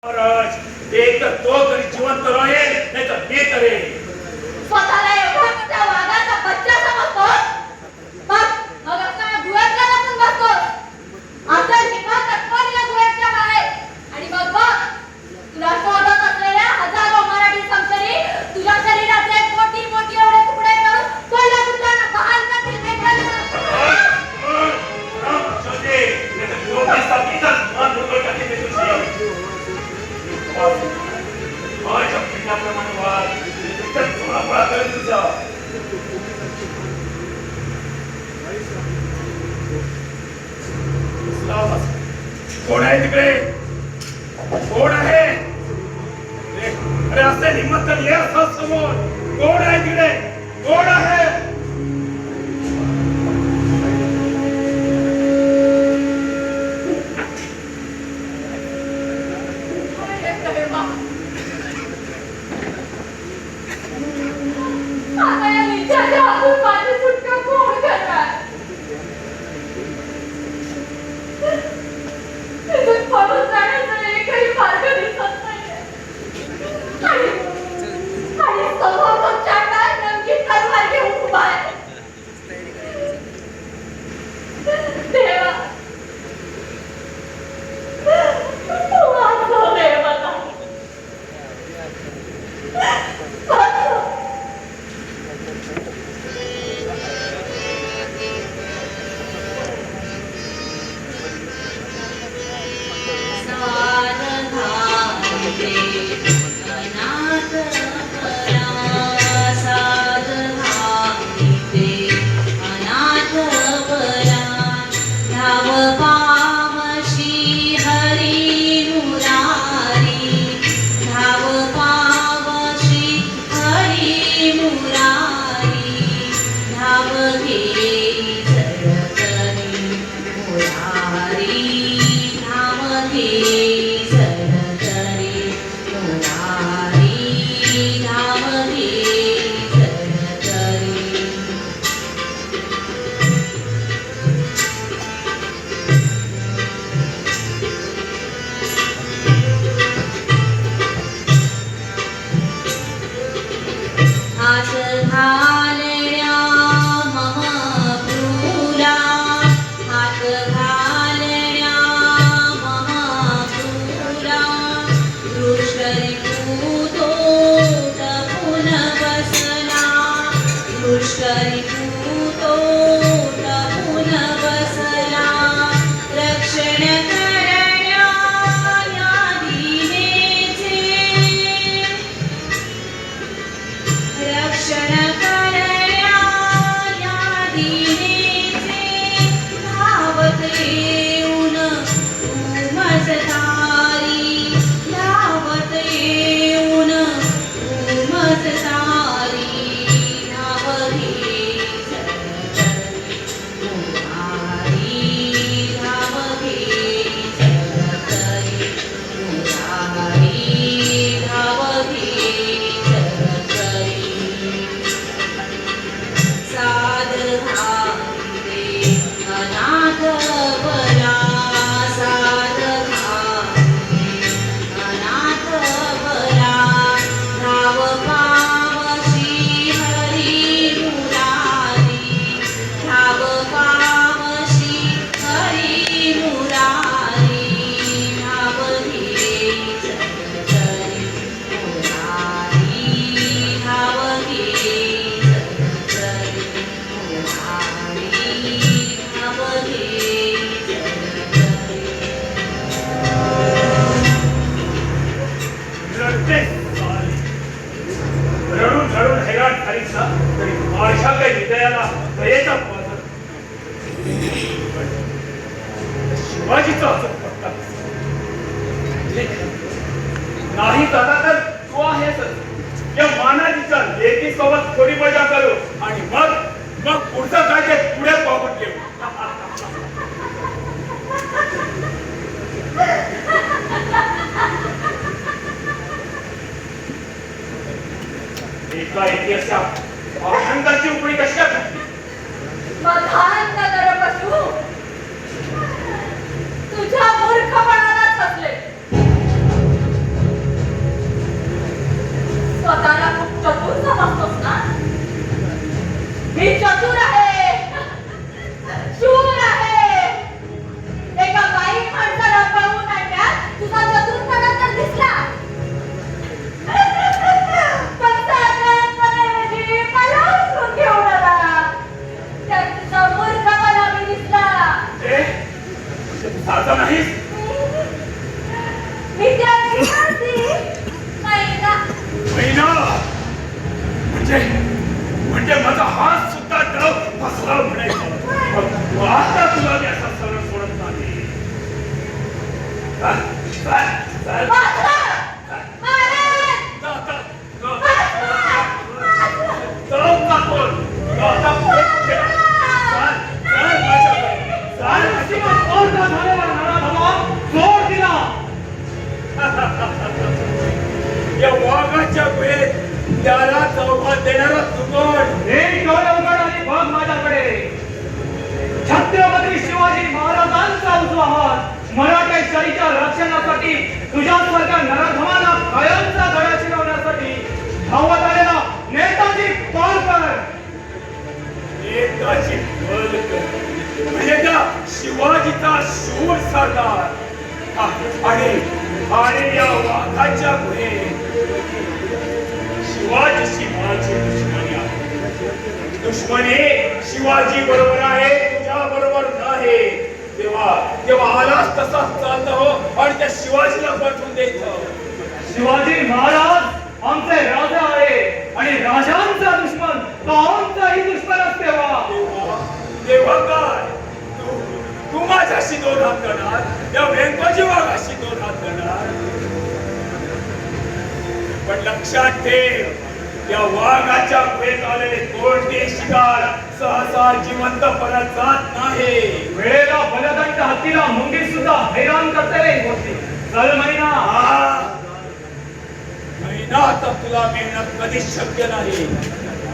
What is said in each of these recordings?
महाराज एक तर तो तरी जिवंत राहील नाही तर मी तरी स्वतःला एवढा मोठा वाघाचा बच्चा समजतो मग आपल्या गुहेतला लपून बसतो आता हिम्मत दाखवली या गुहेच्या बाहेर आणि मग बघ तुला शोधत असलेल्या हजारो मराठी संसरी तुझ्या शरीराचे मोठी मोठी एवढे तुकडे करून कोल्हा कुत्र्यांना बहाल करतील भेटायला शोधे नाही तर योगेशचा मान दुर्बळ टाकेल तुझी माझ्या पिंडाप्रमाणे वाढ इतकं थोडा करेल तुझा कोण आहे तिकडे कोण आहे अरे असं हिम्मत तर ये असं समोर कोण आहे तिकडे कोण आहे नाही दादा तर तू आहेस या मानाजीच्या लेकी सोबत थोडी मजा करू आणि मग मग पुढचं काय ते पुढे पाहून घेऊ एका इतिहासात अहंकारची उपरी कशी घडली मधांत नरपशु तुझ्या मूर्खपणाला फसले महिना महिना म्हणजे म्हणजे माझा हात सुद्धा डाव फसला म्हणायचा. आता तुला मी असा सरळ सोडत नाही. चल, चल, चल. जा, जा, जा. जाऊ का कोण? आता पुढे कुठे? चल, चल माझ्याकडे. चल. या वाघाच्या गुहेत त्याला चौघात देणारा तुकोड. छत्रपती शिवाजी महाराजांचा उजवा हात मराठेशाहीच्या रक्षणासाठी तुझ्यासारख्या नराधमांना कायमचा धडा शिकवण्यासाठी धावत आलेला नेताजी पालकर. नेताजी पालकर म्हणजे त्या शिवाजीचा शूर सरदार. आणि या वाघाच्या गुहेत शिवाजीची माझी दुश्मनी आहे. दुश्मनी शिवाजी बरोबर आहे, तुझ्या बरोबर नाही. तेव्हा आलाच तसाच चालत हो आणि त्या शिवाजीला पाठवून द्यायचं. शिवाजी महाराज आमचे राजा आहे आणि राजांचा दुश्मन तो आमचाही दुश्मन असते. तेव्हा काय तू माझ्याशी दोन हात करणार, त्या व्यंकोजी वाघाशी दोन हात करणार. पण लक्षात ठेव, या वाघाच्या गुहेत आलेले कोणते शिकार सहसा जिवंत परत जात नाही. वेळेला बलदंड हत्तीला मुंगी सुद्धा हैराण करते रे गोष्टी. चल महिना. महिना आता तुला मिळणं कधीच शक्य नाही.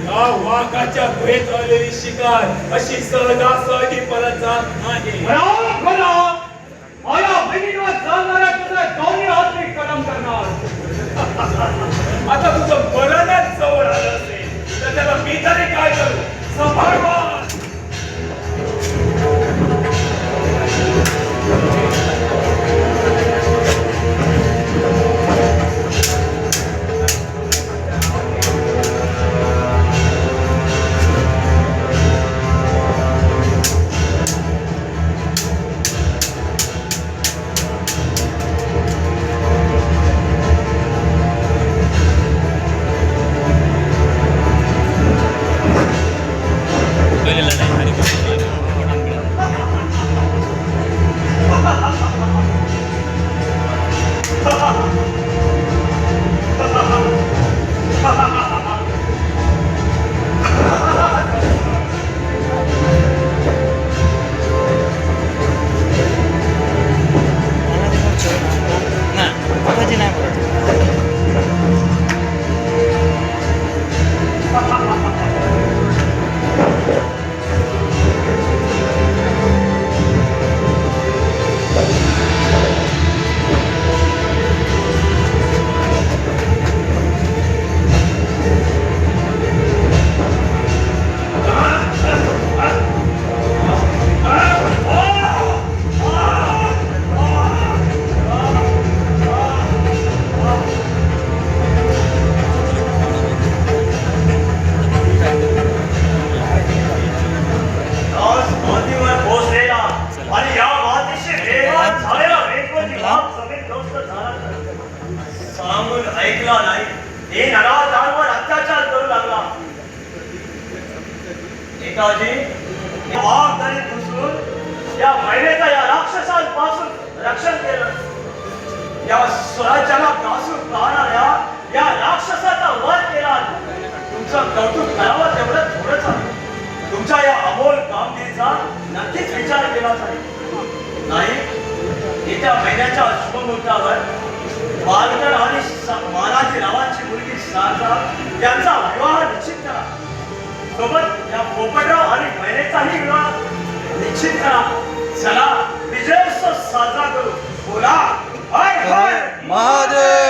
या वाघाच्या गुहेत आलेली शिकार अशी सहजासहजी परत जात नाही. माझ्या बहिणीवर चालणाऱ्या तुझे दोन्ही हात मी कलम करणार. आता तुझं मरणच जवळ आलं असेल तर त्याला मी तरी काय करू? सांभाळवा. नेताजी जबाबदारी घुसून या महिलेचा या राक्षसांपासून रक्षण केलं. या स्वराज्याला ग्रासून पाहणाऱ्या या राक्षसाचा वध केला. तुमचं कौतुक करावं तेवढं थोडंच आहे. तुमच्या या अमोल कामगिरीचा नक्कीच विचार केला जाईल. नाही, येत्या महिन्याच्या शुभमुहूर्तावर बालकर आणि मानाजी रावांची मुलगी शारदा यांचा विवाह निश्चित करा. सोबत या पोपटराव आणि महिलेचाही विवाह निश्चित करा. चला विजयोत्सव साजरा करू. बोला हाय हाय महादेव.